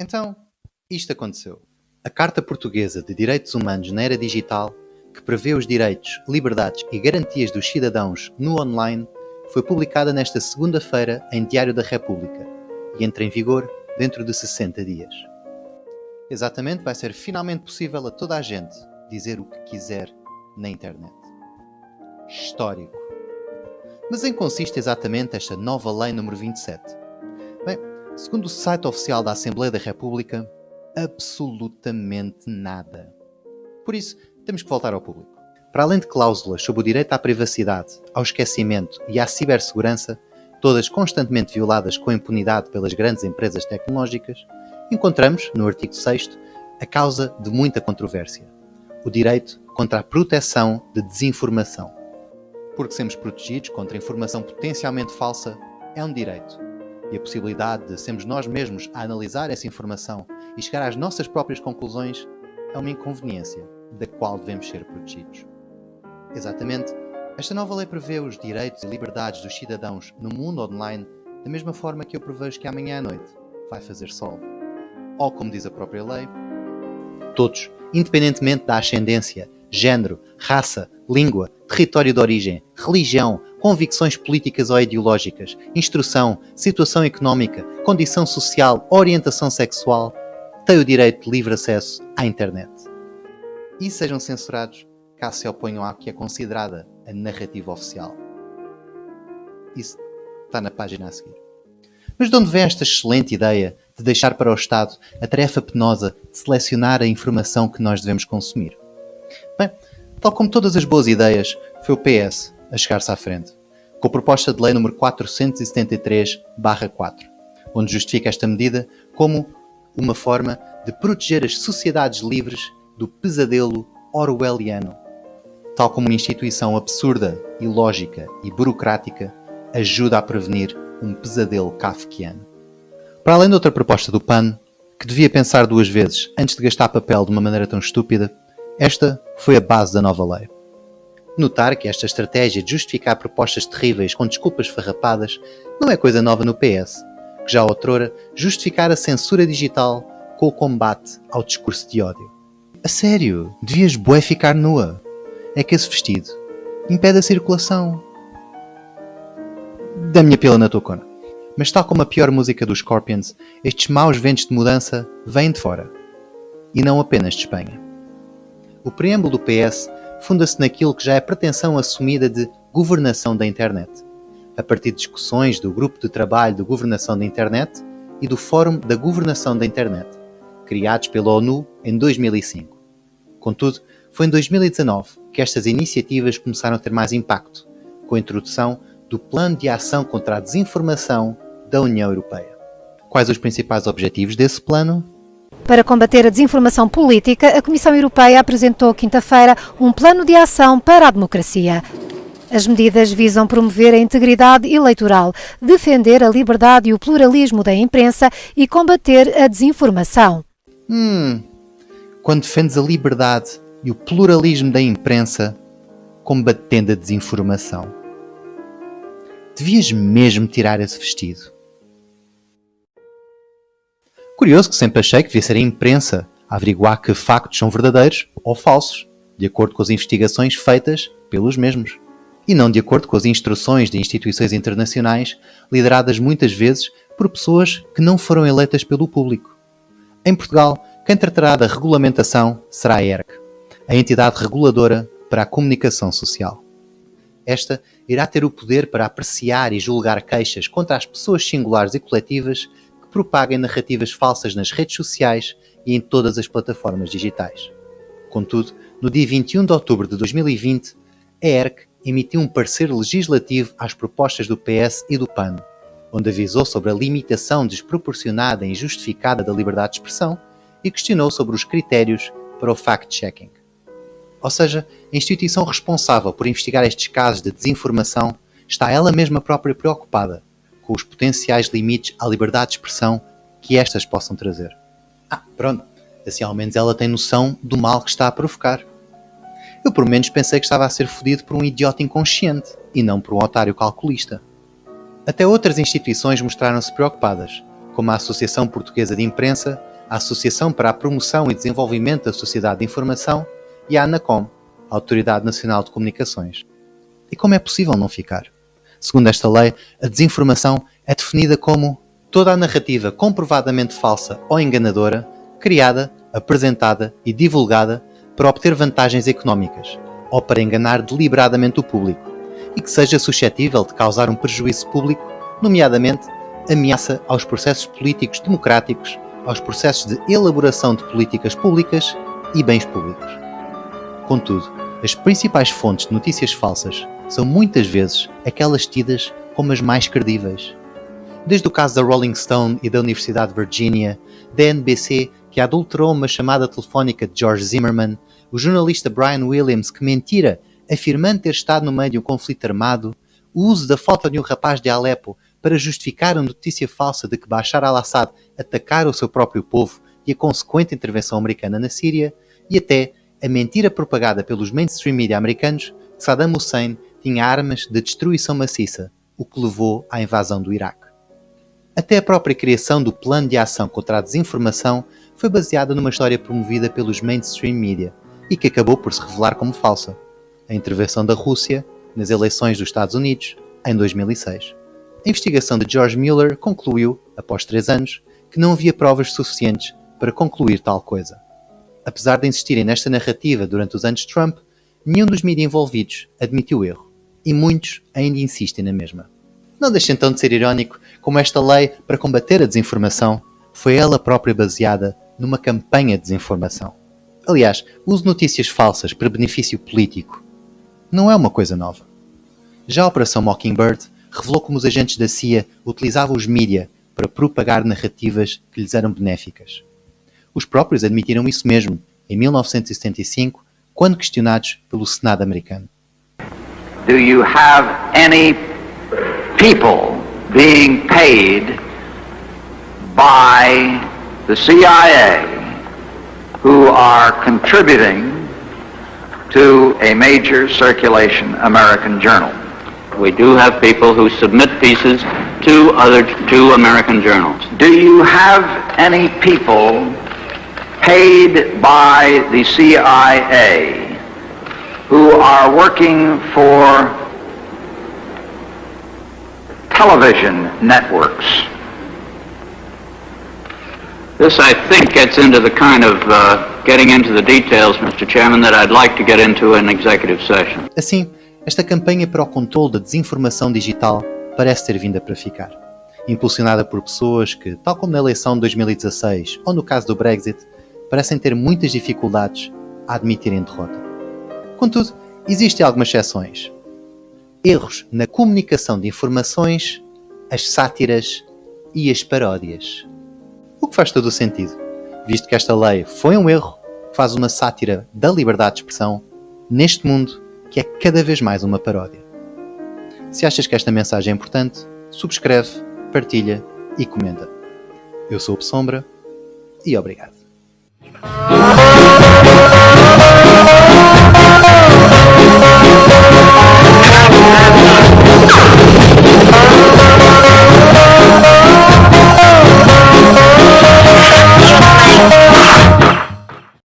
Então, isto aconteceu. A Carta Portuguesa de Direitos Humanos na Era Digital, que prevê os direitos, liberdades e garantias dos cidadãos no online, foi publicada nesta segunda-feira em Diário da República e entra em vigor dentro de 60 dias. Exatamente, vai ser finalmente possível a toda a gente dizer o que quiser na internet. Histórico. Mas em que consiste exatamente esta nova Lei número 27? Bem, segundo o site oficial da Assembleia da República, absolutamente nada. Por isso, temos que voltar ao público. Para além de cláusulas sobre o direito à privacidade, ao esquecimento e à cibersegurança, todas constantemente violadas com impunidade pelas grandes empresas tecnológicas, encontramos, no artigo 6º, a causa de muita controvérsia: o direito contra a proteção de desinformação. Porque sermos protegidos contra informação potencialmente falsa é um direito, e a possibilidade de sermos nós mesmos a analisar essa informação e chegar às nossas próprias conclusões é uma inconveniência da qual devemos ser protegidos. Exatamente, esta nova lei prevê os direitos e liberdades dos cidadãos no mundo online da mesma forma que eu prevejo que amanhã à noite vai fazer sol. Ou, como diz a própria lei, todos, independentemente da ascendência, género, raça, língua, território de origem, religião, convicções políticas ou ideológicas, instrução, situação económica, condição social, orientação sexual, têm o direito de livre acesso à internet. E sejam censurados caso se oponham à que é considerada a narrativa oficial. Isso está na página a seguir. Mas de onde vem esta excelente ideia de deixar para o Estado a tarefa penosa de selecionar a informação que nós devemos consumir? Bem, tal como todas as boas ideias, foi o PS a chegar-se à frente, com a proposta de lei número 473/4, onde justifica esta medida como uma forma de proteger as sociedades livres do pesadelo orwelliano. Tal como uma instituição absurda, ilógica e burocrática ajuda a prevenir um pesadelo kafkiano. Para além de outra proposta do PAN, que devia pensar duas vezes antes de gastar papel de uma maneira tão estúpida, esta foi a base da nova lei. Notar que esta estratégia de justificar propostas terríveis com desculpas farrapadas não é coisa nova no PS, que já outrora justificara a censura digital com o combate ao discurso de ódio. A sério, devias bué ficar nua. É que esse vestido impede a circulação da minha pila na tua cona. Mas tal como a pior música dos Scorpions, estes maus ventos de mudança vêm de fora, e não apenas de Espanha. O preâmbulo do PS funda-se naquilo que já é pretensão assumida de governação da internet, a partir de discussões do Grupo de Trabalho de Governação da Internet e do Fórum da Governação da Internet, criados pela ONU em 2005. Contudo, foi em 2019 que estas iniciativas começaram a ter mais impacto, com a introdução do Plano de Ação contra a Desinformação da União Europeia. Quais os principais objetivos desse plano? Para combater a desinformação política, a Comissão Europeia apresentou quinta-feira um plano de ação para a democracia. As medidas visam promover a integridade eleitoral, defender a liberdade e o pluralismo da imprensa e combater a desinformação. Quando defendes a liberdade e o pluralismo da imprensa, combatendo a desinformação, devias mesmo tirar esse vestido. Curioso que sempre achei que devia ser a imprensa a averiguar que factos são verdadeiros ou falsos, de acordo com as investigações feitas pelos mesmos, e não de acordo com as instruções de instituições internacionais lideradas muitas vezes por pessoas que não foram eleitas pelo público. Em Portugal, quem tratará da regulamentação será a ERC, a entidade reguladora para a comunicação social. Esta irá ter o poder para apreciar e julgar queixas contra as pessoas singulares e coletivas que propaguem narrativas falsas nas redes sociais e em todas as plataformas digitais. Contudo, no dia 21 de outubro de 2020, a ERC emitiu um parecer legislativo às propostas do PS e do PAN, onde avisou sobre a limitação desproporcionada e injustificada da liberdade de expressão e questionou sobre os critérios para o fact-checking. Ou seja, a instituição responsável por investigar estes casos de desinformação está ela mesma própria preocupada com os potenciais limites à liberdade de expressão que estas possam trazer. Pronto, assim ao menos ela tem noção do mal que está a provocar. Eu por menos pensei que estava a ser fodido por um idiota inconsciente e não por um otário calculista. Até outras instituições mostraram-se preocupadas, como a Associação Portuguesa de Imprensa, a Associação para a Promoção e Desenvolvimento da Sociedade de Informação e a ANACOM, a Autoridade Nacional de Comunicações. E como é possível não ficar? Segundo esta lei, a desinformação é definida como toda a narrativa comprovadamente falsa ou enganadora, criada, apresentada e divulgada para obter vantagens económicas ou para enganar deliberadamente o público e que seja suscetível de causar um prejuízo público, nomeadamente ameaça aos processos políticos democráticos, aos processos de elaboração de políticas públicas e bens públicos. Contudo, as principais fontes de notícias falsas são muitas vezes aquelas tidas como as mais credíveis. Desde o caso da Rolling Stone e da Universidade de Virgínia, da NBC que adulterou uma chamada telefónica de George Zimmerman, o jornalista Brian Williams que mentira afirmando ter estado no meio de um conflito armado, o uso da foto de um rapaz de Alepo para justificar a notícia falsa de que Bashar al-Assad atacara o seu próprio povo e a consequente intervenção americana na Síria, e até a mentira propagada pelos mainstream media americanos que Saddam Hussein tinha armas de destruição maciça, o que levou à invasão do Iraque. Até a própria criação do Plano de Ação contra a Desinformação foi baseada numa história promovida pelos mainstream media e que acabou por se revelar como falsa: a intervenção da Rússia nas eleições dos Estados Unidos em 2006. A investigação de George Mueller concluiu, após 3 anos, que não havia provas suficientes para concluir tal coisa. Apesar de insistirem nesta narrativa durante os anos de Trump, nenhum dos mídias envolvidos admitiu o erro, e muitos ainda insistem na mesma. Não deixe então de ser irónico como esta lei para combater a desinformação foi ela própria baseada numa campanha de desinformação. Aliás, o uso de notícias falsas para benefício político não é uma coisa nova. Já a Operação Mockingbird revelou como os agentes da CIA utilizavam os mídia para propagar narrativas que lhes eram benéficas. Os próprios admitiram isso mesmo em 1975, quando questionados pelo Senado americano. Do you have any people being paid by the CIA who are contributing to a major circulation American journal? We do have people who submit pieces to American journals. Do you have any people paid by the CIA who are working for television networks? This, I think, gets into the kind of getting into the details, Mr. Chairman, that I'd like to get into in executive session. Assim, esta campanha para o controle da desinformação digital parece ter vindo para ficar, impulsionada por pessoas que, tal como na eleição de 2016 ou no caso do Brexit, parecem ter muitas dificuldades a admitirem derrota. Contudo, existem algumas exceções. Erros na comunicação de informações, as sátiras e as paródias. O que faz todo o sentido, visto que esta lei foi um erro que faz uma sátira da liberdade de expressão neste mundo que é cada vez mais uma paródia. Se achas que esta mensagem é importante, subscreve, partilha e comenta. Eu sou o Sombra e obrigado.